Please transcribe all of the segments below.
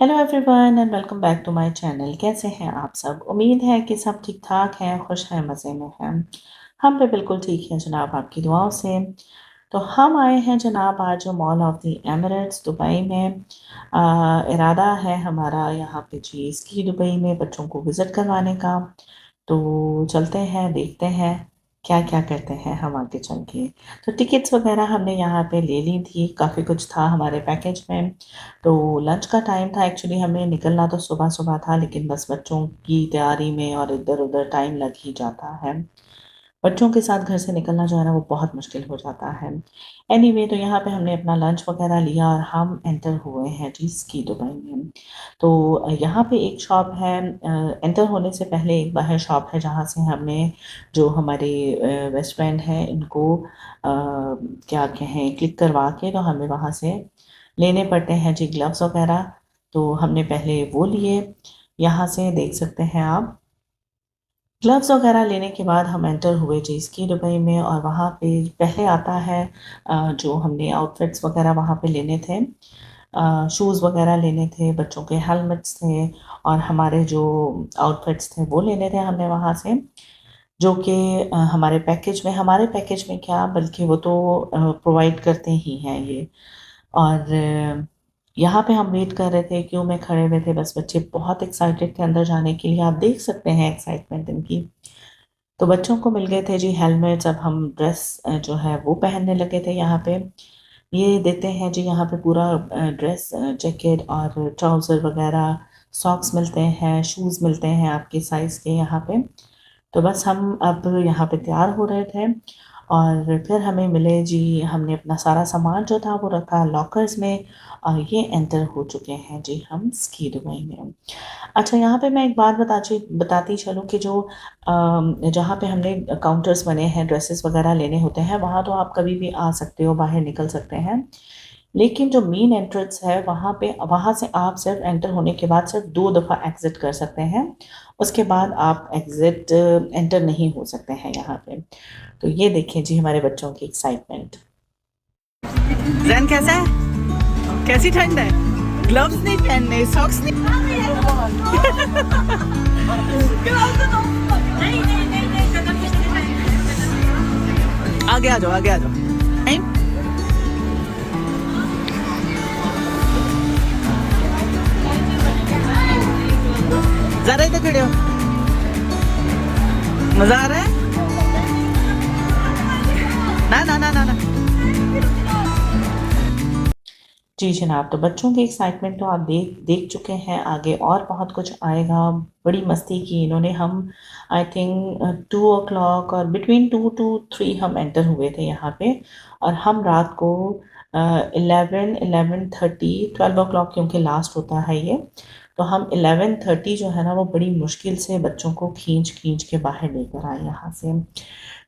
Hello everyone and welcome back to my channel. कैसे हैं आप सब? उम्मीद है कि सब ठीक ठाक हैं, खुश हैं, मज़े में हैं। हम भी बिल्कुल ठीक हैं जनाब, आपकी दुआओं से। तो हम आए हैं जनाब आज mall of the Emirates Dubai में। इरादा है हमारा यहाँ पे जी स्की दुबई में बच्चों को विज़िट करवाने का। तो चलते हैं, देखते हैं क्या क्या करते हैं हम आगे चल के। तो टिकट्स वगैरह हमने यहाँ पे ले ली थी, काफ़ी कुछ था हमारे पैकेज में। तो लंच का टाइम था, एक्चुअली हमें निकलना तो सुबह सुबह था, लेकिन बस बच्चों की तैयारी में और इधर उधर टाइम लग ही जाता है। बच्चों के साथ घर से निकलना जो है ना वो बहुत मुश्किल हो जाता है। एनीवे तो यहाँ पे हमने अपना लंच वगैरह लिया और हम एंटर हुए हैं जी स्की दुबई में। तो यहाँ पे एक शॉप है, एंटर होने से पहले एक बाहर शॉप है जहाँ से हमने जो हमारे बेस्ट फ्रेंड हैं इनको क्या कहें क्लिक करवा के तो हमें वहाँ से लेने पड़ते हैं जी ग्लव्स वगैरह। तो हमने पहले वो लिए, यहाँ से देख सकते हैं आप। ग्लव्स वगैरह लेने के बाद हम एंटर हुए जी स्की दुबई में, और वहाँ पे पहले आता है जो हमने आउटफिट्स वगैरह वहाँ पे लेने थे। शूज़ वगैरह लेने थे, बच्चों के हेलमेट्स थे, और हमारे जो आउटफिट्स थे वो लेने थे हमने वहाँ से। जो कि हमारे पैकेज में क्या, बल्कि वो तो प्रोवाइड करते ही हैं ये। और यहाँ पे हम वेट कर रहे थे, क्यों में खड़े हुए थे, बस बच्चे बहुत एक्साइटेड थे अंदर जाने के लिए। आप देख सकते हैं एक्साइटमेंट इनकी। तो बच्चों को मिल गए थे जी हेलमेट्स, अब हम ड्रेस जो है वो पहनने लगे थे यहाँ पे। ये देते हैं जी यहाँ पे पूरा ड्रेस, जैकेट और ट्राउज़र वगैरह, सॉक्स मिलते हैं, शूज़ मिलते हैं आपके साइज़ के यहाँ पे। तो बस हम अब यहाँ पे तैयार हो रहे थे, और फिर हमें मिले जी, हमने अपना सारा सामान जो था वो रखा लॉकर्स में, और ये एंटर हो चुके हैं जी हम स्की दुबई में। अच्छा, यहाँ पे मैं एक बात बताती चलूँ कि जो जहाँ पे हमने काउंटर्स बने हैं ड्रेसेस वगैरह लेने होते हैं, वहाँ तो आप कभी भी आ सकते हो, बाहर निकल सकते हैं। लेकिन जो मेन एंट्रेंस है वहाँ से आप सिर्फ एंटर होने के बाद सिर्फ 2 दफ़ा एग्ज़िट कर सकते हैं। उसके बाद आप एंटर नहीं हो सकते हैं यहाँ पे। तो ये देखिए जी हमारे बच्चों की एक्साइटमेंट। जैन कैसा है? कैसी ठंड है? ग्लव्स नहीं पहनने, सॉक्स नहीं। आगे आ जाओ, आगे आ जाओ। जरा इधर खड़े हो। मजा आ रहा है? ना ना ना ना ना। जी जनाब, तो बच्चों की एक्साइटमेंट तो आप देख देख चुके हैं, आगे और बहुत कुछ आएगा। बड़ी मस्ती की इन्होंने। हम आई थिंक 2 o'clock और बिटवीन 2 to 3 हम एंटर हुए थे यहाँ पे। और हम रात को 11:30 12 o'clock, क्योंकि लास्ट होता है ये। तो हम 11:30 जो है ना वो बड़ी मुश्किल से बच्चों को खींच खींच के बाहर लेकर आए यहाँ से।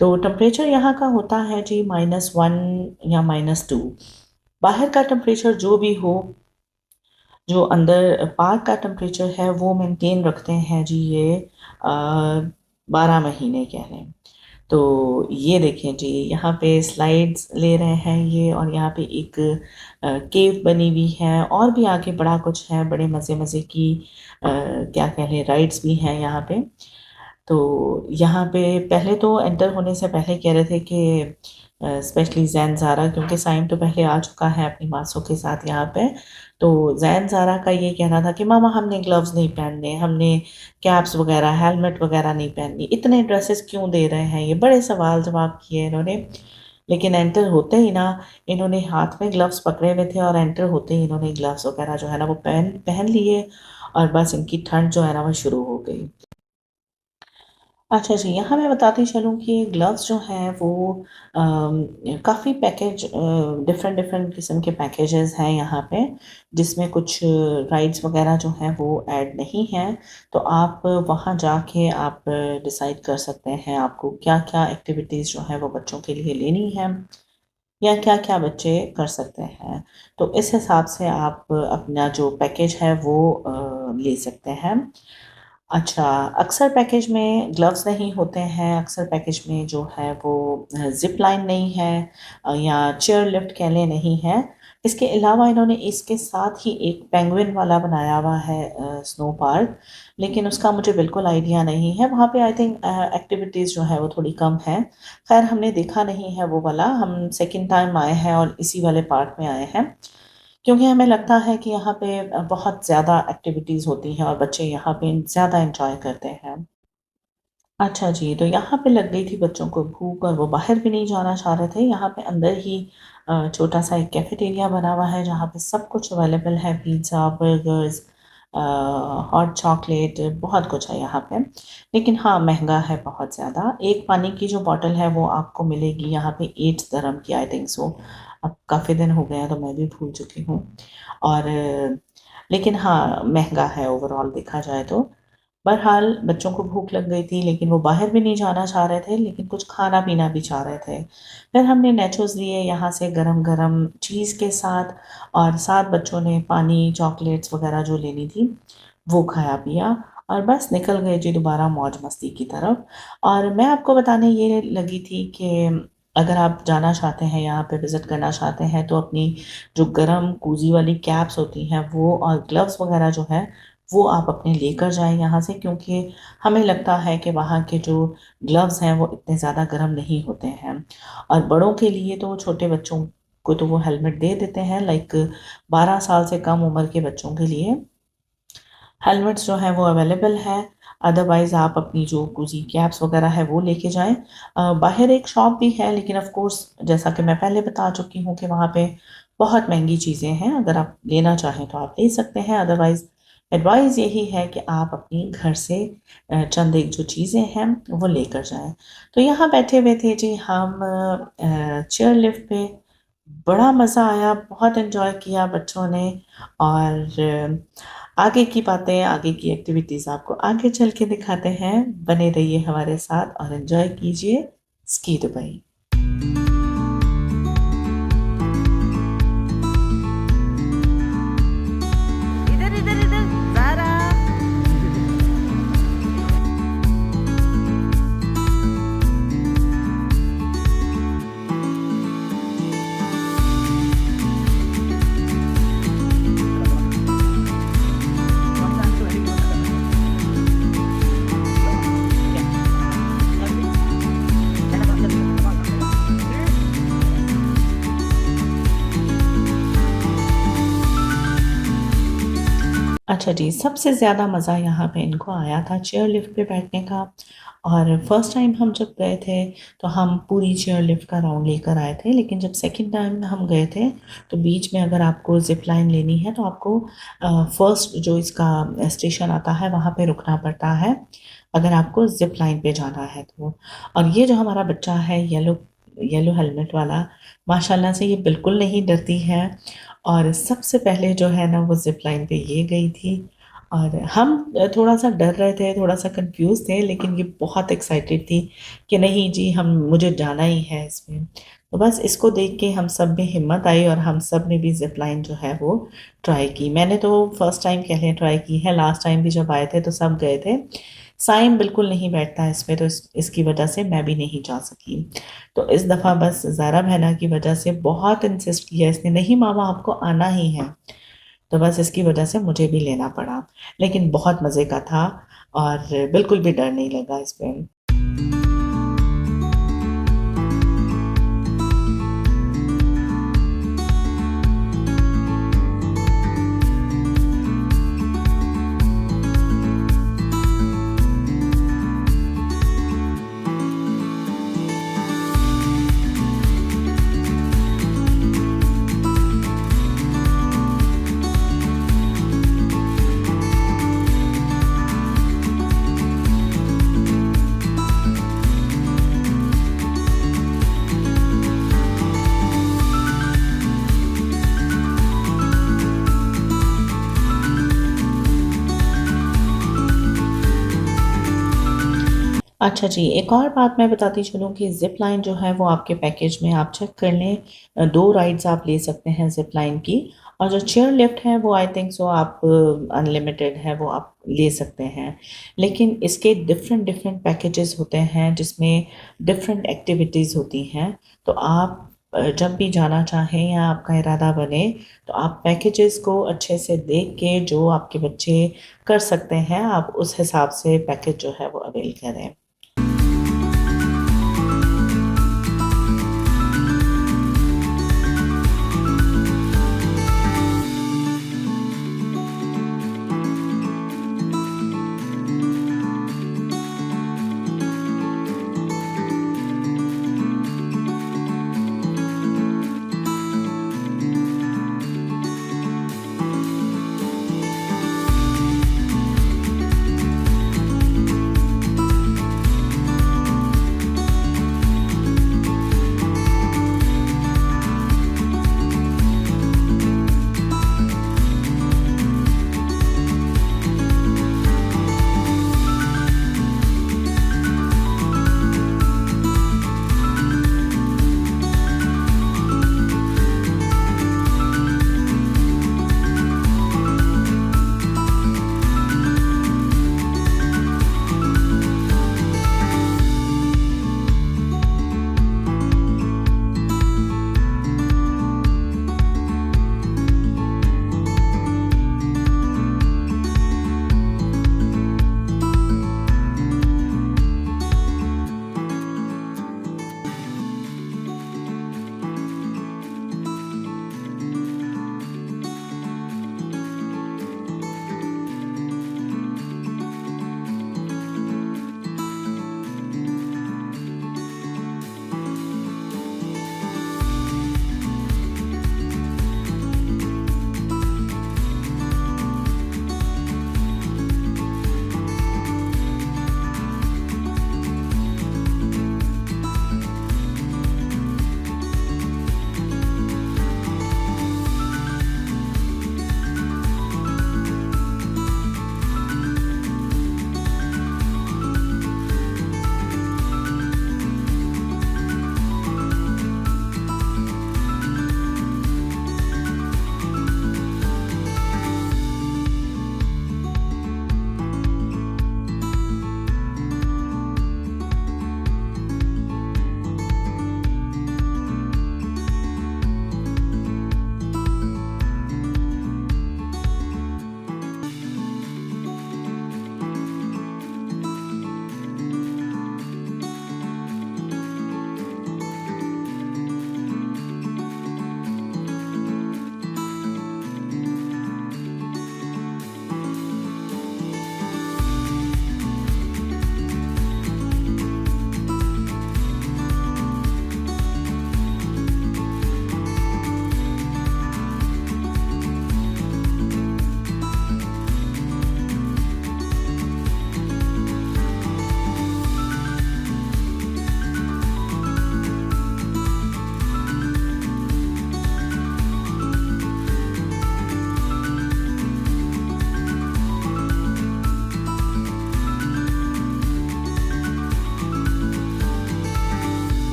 तो टेम्परेचर यहाँ का होता है जी -1 या -2। बाहर का टेम्परेचर जो भी हो, जो अंदर पार्क का टेम्परेचर है वो मेंटेन रखते हैं जी ये 12 महीने कह लें। तो ये देखें जी, यहाँ पे स्लाइड्स ले रहे हैं ये, और यहाँ पे एक केव बनी हुई है, और भी आगे बड़ा कुछ है, बड़े मज़े मज़े की क्या कह लें राइड्स भी हैं यहाँ पे। तो यहाँ पे पहले तो एंटर होने से पहले कह रहे थे कि स्पेशली जैन ज़ारा, क्योंकि साइम तो पहले आ चुका है अपनी मासों के साथ यहाँ पे। तो जैन ज़ारा का ये कहना था कि मामा हमने ग्लव्स नहीं पहनने, हमने कैप्स वगैरह हेलमेट वगैरह नहीं पहननी, इतने ड्रेसेस क्यों दे रहे हैं, ये बड़े सवाल जवाब किए इन्होंने। लेकिन एंटर होते ही ना इन्होंने हाथ में ग्लव्स पकड़े हुए थे, और एंटर होते ही इन्होंने ग्लव्स वगैरह जो है ना वो पहन पहन लिए, और बस इनकी ठंड जो है ना वो शुरू हो गई। अच्छा जी, यहाँ मैं बताती चलूँ कि ग्लव्स जो हैं वो काफ़ी पैकेज, डिफरेंट डिफरेंट किस्म के पैकेजेस हैं यहाँ पे, जिसमें कुछ राइड्स वगैरह जो हैं वो ऐड नहीं हैं। तो आप वहाँ जाके आप डिसाइड कर सकते हैं आपको क्या क्या एक्टिविटीज़ जो हैं वो बच्चों के लिए लेनी है, या क्या क्या बच्चे कर सकते हैं। तो इस हिसाब से आप अपना जो पैकेज है वो ले सकते हैं। अच्छा, अक्सर पैकेज में ग्लव्स नहीं होते हैं, अक्सर पैकेज में जो है वो ज़िप लाइन नहीं है, या चेयर लिफ्ट कह लें नहीं है। इसके अलावा इन्होंने इसके साथ ही एक पेंगुइन वाला बनाया हुआ है स्नो पार्क, लेकिन उसका मुझे बिल्कुल आइडिया नहीं है। वहाँ पे आई थिंक एक्टिविटीज़ जो है वो थोड़ी कम है। खैर हमने देखा नहीं है वो वाला, हम सेकंड टाइम आए हैं और इसी वाले पार्क में आए हैं, क्योंकि हमें लगता है कि यहाँ पे बहुत ज़्यादा एक्टिविटीज़ होती हैं और बच्चे यहाँ पे ज़्यादा एंजॉय करते हैं। अच्छा जी, तो यहाँ पे लग गई थी बच्चों को भूख और वो बाहर भी नहीं जाना चाह रहे थे। यहाँ पे अंदर ही छोटा-सा एक कैफ़ेटेरिया बना हुआ है जहाँ पे सब कुछ अवेलेबल है, पिज़्ज़ा, बर्गर्स, हॉट चॉकलेट, बहुत कुछ है यहाँ पे। लेकिन हाँ, महँगा है बहुत ज़्यादा। एक पानी की जो बॉटल है वो आपको मिलेगी यहाँ पे 8 दिरहम की, आई थिंक सो। अब काफ़ी दिन हो गए हैं तो मैं भी भूल चुकी हूँ। और लेकिन हाँ, महँगा है ओवरऑल देखा जाए तो। बहरहाल बच्चों को भूख लग गई थी, लेकिन वो बाहर भी नहीं जाना चाह रहे थे, लेकिन कुछ खाना-पीना भी चाह रहे थे। फिर हमने nachos लिए यहाँ से गरम-गरम चीज़ के साथ, और साथ बच्चों ने पानी, चॉकलेट्स वग़ैरह जो लेनी थी, वो खाया-पिया और बस निकल गए जी दोबारा मौज-मस्ती की तरफ। और मैं आपको बताने ये लगी थी कि अगर आप जाना चाहते हैं, यहाँ पे विज़िट करना चाहते हैं, तो अपनी जो गरम कूज़ी वाली कैप्स होती हैं वो, और ग्लव्स वग़ैरह जो हैं, वो आप अपने लेकर जाएँ यहाँ से, क्योंकि हमें लगता है कि वहाँ के जो ग्लव्स हैं वो इतने ज़्यादा गर्म नहीं होते हैं। और बड़ों के लिए तो, छोटे बच्चों को तो वो हेलमेट दे देते हैं, लाइक 12 साल से कम उम्र के बच्चों के लिए हेलमेट्स जो हैं वो अवेलेबल हैं। अदरवाइज़ आप अपनी जो कूज़ी कैप्स वग़ैरह है वो लेके जाएँ। बाहर एक शॉप भी है, लेकिन ऑफ़ कोर्स जैसा कि मैं पहले बता चुकी हूँ कि वहाँ पे बहुत महँगी चीज़ें हैं। अगर आप लेना चाहें तो आप ले सकते हैं, अदरवाइज़ एडवाइस यही है कि आप अपनी घर से चंद एक जो चीज़ें हैं वो लेकर जाएँ। तो यहाँ बैठे हुए थे जी हम चेयर लिफ्ट पे, बड़ा मज़ा आया, बहुत एन्जॉय किया बच्चों ने। और आगे की बातें, आगे की एक्टिविटीज़ आपको आगे चल के दिखाते हैं। बने रहिए हमारे साथ और एन्जॉय कीजिए स्की दुबई। इधर इधर इधर ज़ारा। अच्छा जी, सबसे ज़्यादा मज़ा यहाँ पे इनको आया था चेयर लिफ्ट पे बैठने का। और फर्स्ट टाइम हम जब गए थे, तो हम पूरी चेयर लिफ्ट का राउंड लेकर आए थे, लेकिन जब सेकंड टाइम हम गए थे, तो बीच में अगर आपको ज़िप लाइन लेनी है, तो आपको फर्स्ट जो इसका स्टेशन आता है, वहाँ पे रुकना पड़ता है, अगर आपको ज़िप लाइन पे जाना है तो। और ये जो हमारा बच्चा है, येलो येलो हेलमेट वाला, माशाल्लाह से ये बिल्कुल नहीं डरती है, और सबसे पहले जो है ना वो ज़िप लाइन पे ये गई थी। और हम थोड़ा-सा डर रहे थे, थोड़ा-सा कन्फ्यूज़ थे, लेकिन ये बहुत एक्साइटेड थी कि नहीं जी, हम मुझे जाना ही है इसमें। तो बस इसको देख के हम सब में हिम्मत आई और हम सब ने भी ज़िप लाइन जो है वो ट्राई की। मैंने तो फर्स्ट टाइम कह लें ट्राई की है, लास्ट टाइम भी जब आए थे तो सब गए थे। साइम बिल्कुल नहीं बैठता है इसमें, तो इसकी वजह से मैं भी नहीं जा सकी। तो इस दफ़ा बस ज़ारा बहना की वजह से बहुत इंसिस्ट किया इसने, नहीं मामा आपको आना ही है। तो बस इसकी वजह से मुझे भी लेना पड़ा। लेकिन बहुत मज़े का था और बिल्कुल भी डर नहीं लगा इसमें। अच्छा जी, एक और बात मैं बताती चलूँ कि ज़िप लाइन जो है वो आपके पैकेज में आप चेक कर लें, 2 राइड्स आप ले सकते हैं ज़िप लाइन की। और जो चेयर लिफ्ट है वो आई थिंक सो आप अनलिमिटेड है, वो आप ले सकते हैं। लेकिन इसके डिफरेंट पैकेजेज़ होते हैं जिसमें डिफरेंट एक्टिविटीज़ होती हैं। तो आप जब भी जाना चाहें या आपका इरादा बने तो आप पैकेजेस को अच्छे से देख के जो आपके बच्चे कर सकते हैं आप उस हिसाब से पैकेज जो है वो अवेल करें।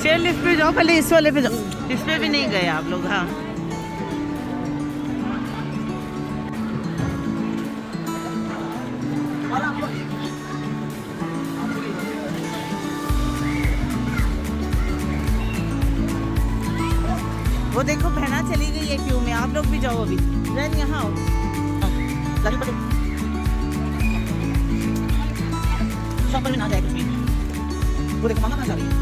चेयर लिफ्ट पे जाओ, पहले इस वाले पे जाओ। इस पे भी नहीं गए आप लोग। हाँ, वो देखो बहना चली गई है क्यों में। आप लोग भी जाओ अभी। रैन यहाँ आओ। शॉपर में ना जाए कुछ भी। वो देखो मामा कहाँ जा रही है।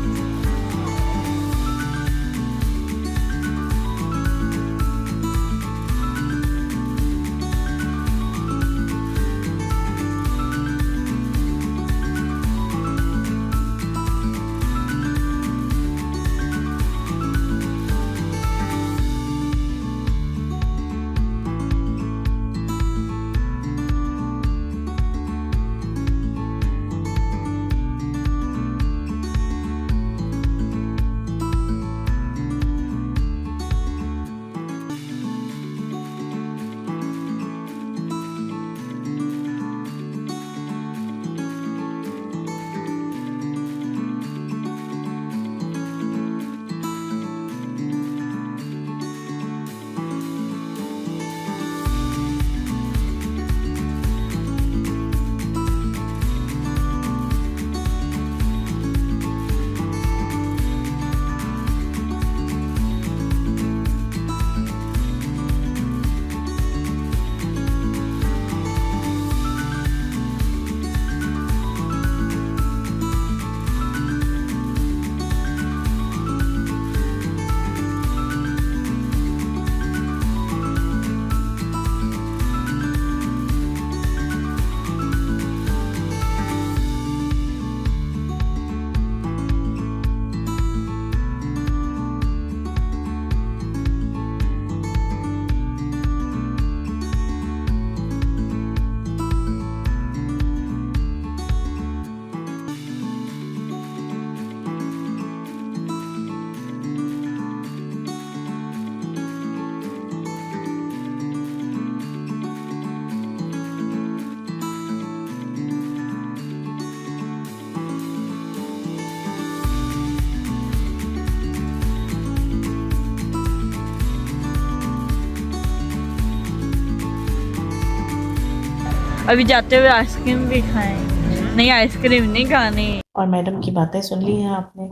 अभी जाते हुए आइसक्रीम भी खाएंगे। नहीं, आइसक्रीम नहीं खानी। और मैडम की बातें सुन ली हैं आपने।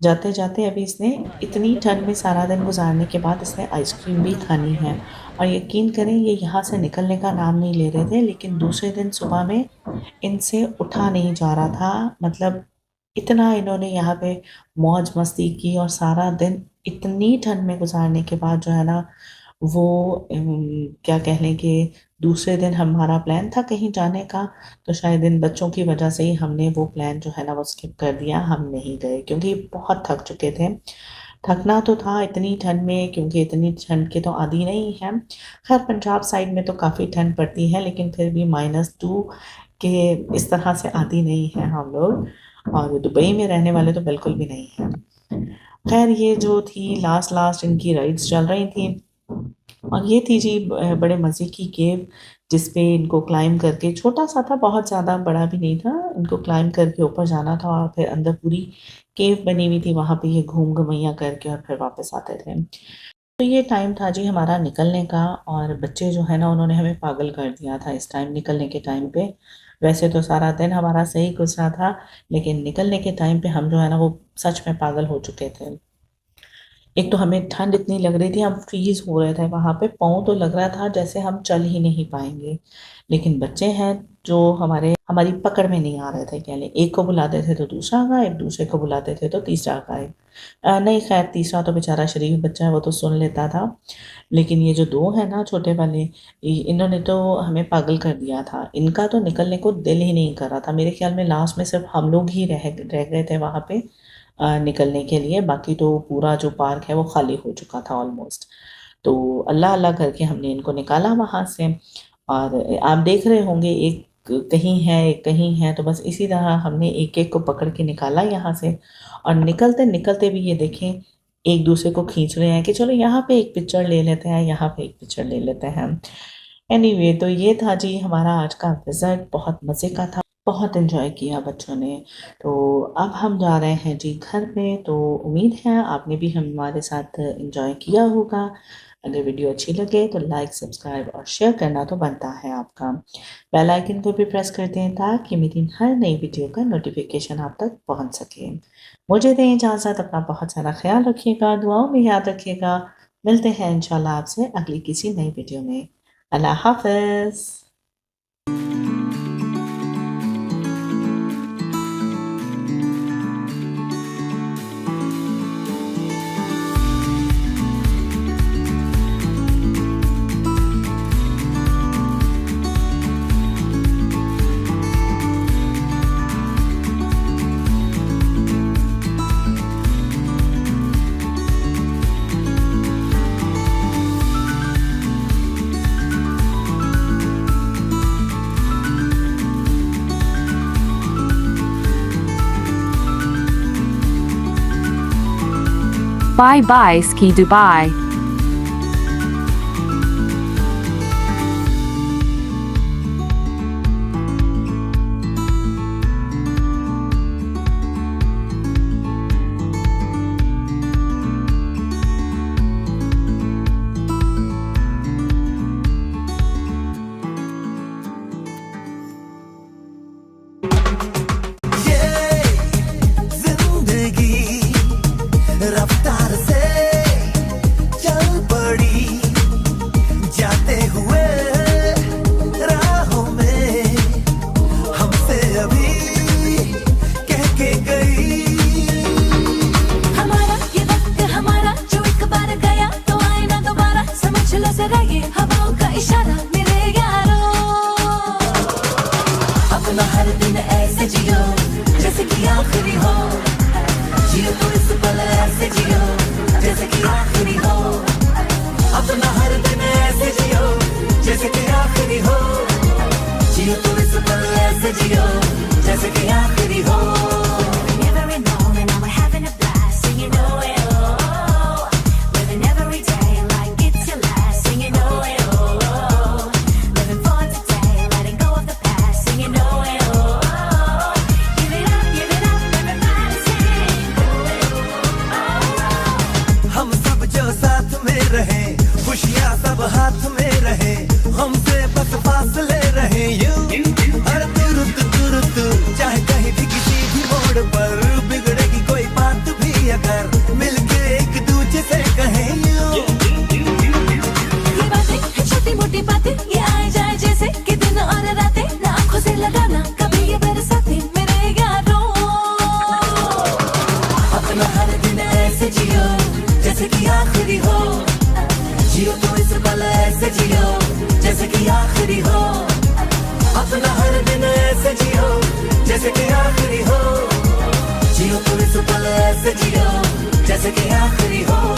जाते जाते अभी इसने इतनी ठंड में सारा दिन गुजारने के बाद इसने आइसक्रीम भी खानी है। और यकीन करें ये यहाँ से निकलने का नाम नहीं ले रहे थे, लेकिन दूसरे दिन सुबह में इनसे उठा नहीं जा रहा था। मतलब इतना इन्होंने यहाँ पे मौज मस्ती की और सारा दिन इतनी ठंड में गुजारने के बाद जो है ना वो क्या कह लें कि दूसरे दिन हमारा प्लान था कहीं जाने का, तो शायद इन बच्चों की वजह से ही हमने वो प्लान जो है ना वो स्किप कर दिया। हम नहीं गए क्योंकि बहुत थक चुके थे। थकना तो था इतनी ठंड में, क्योंकि इतनी ठंड के तो आदी नहीं है। खैर पंजाब साइड में तो काफ़ी ठंड पड़ती है, लेकिन फिर भी -2 के इस तरह से आदी नहीं है हम लोग। और दुबई में रहने वाले तो बिल्कुल भी नहीं हैं। खैर ये जो थी लास्ट लास्ट इनकी राइड्स चल रही थी, और ये थी जी बड़े मज़े की केव, जिस पे इनको क्लाइंब करके, छोटा सा था, बहुत ज़्यादा बड़ा भी नहीं था, इनको क्लाइंब करके ऊपर जाना था और फिर अंदर पूरी केव बनी हुई थी, वहाँ पे ये घूम घमैया करके और फिर वापस आते थे। तो ये टाइम था जी हमारा निकलने का, और बच्चे जो है ना उन्होंने हमें पागल कर दिया था इस टाइम निकलने के टाइम पे। वैसे तो सारा दिन हमारा सही गुजरा था, लेकिन निकलने के टाइम पे हम जो है ना वो सच में पागल हो चुके थे। एक तो हमें ठंड इतनी लग रही थी, हम फ्रीज हो रहे थे वहाँ पे, पाँव तो लग रहा था जैसे हम चल ही नहीं पाएंगे। लेकिन बच्चे हैं जो हमारी पकड़ में नहीं आ रहे थे। कह लें एक को बुलाते थे तो दूसरा गायब, दूसरे को बुलाते थे तो तीसरा गायब। नहीं खैर तीसरा तो बेचारा शरीफ बच्चा है, वो तो सुन लेता था। लेकिन ये जो दो है ना छोटे वाले, इन्होंने तो हमें पागल कर दिया था। इनका तो निकलने को दिल ही नहीं कर रहा था। मेरे ख्याल में लास्ट में सिर्फ हम लोग ही रह गए थे वहाँ पे निकलने के लिए। बाकी तो पूरा जो पार्क है वो खाली हो चुका था ऑलमोस्ट। तो अल्लाह अल्लाह करके हमने इनको निकाला वहाँ से। और आप देख रहे होंगे एक कहीं है एक कहीं है, तो बस इसी तरह हमने एक एक को पकड़ के निकाला यहाँ से। और निकलते निकलते भी ये देखें एक दूसरे को खींच रहे हैं कि चलो यहाँ पे एक पिक्चर ले लेते हैं, यहाँ पे एक पिक्चर ले लेते हैं। एनीवे तो ये था जी हमारा आज का विज़िट, बहुत मज़े का था, बहुत एंजॉय किया बच्चों ने। तो अब हम जा रहे हैं जी घर पे। तो उम्मीद है आपने भी हमारे साथ एंजॉय किया होगा। अगर वीडियो अच्छी लगे तो लाइक सब्सक्राइब और शेयर करना तो बनता है आपका। बेल आइकन को भी प्रेस कर दें ताकि मेरी हर नई वीडियो का नोटिफिकेशन आप तक पहुंच सके। मुझे दें इजाज़त, अपना बहुत सारा ख्याल रखिएगा, दुआओं में याद रखिएगा। मिलते हैं इंशाल्लाह आपसे अगली किसी नई वीडियो में। अल्लाह हाफ़िज़। Bye bye Ski Dubai. खुशियाँ सब हाथ में रहे, हमसे बस आखिरी हो, जियो तो इस पल ऐसे जियो जैसे कि आखिरी हो, अपना हर दिन ऐसे जियो जैसे कि आखिरी हो, जियो तो इस पल ऐसे जियो जैसे कि आखिरी हो।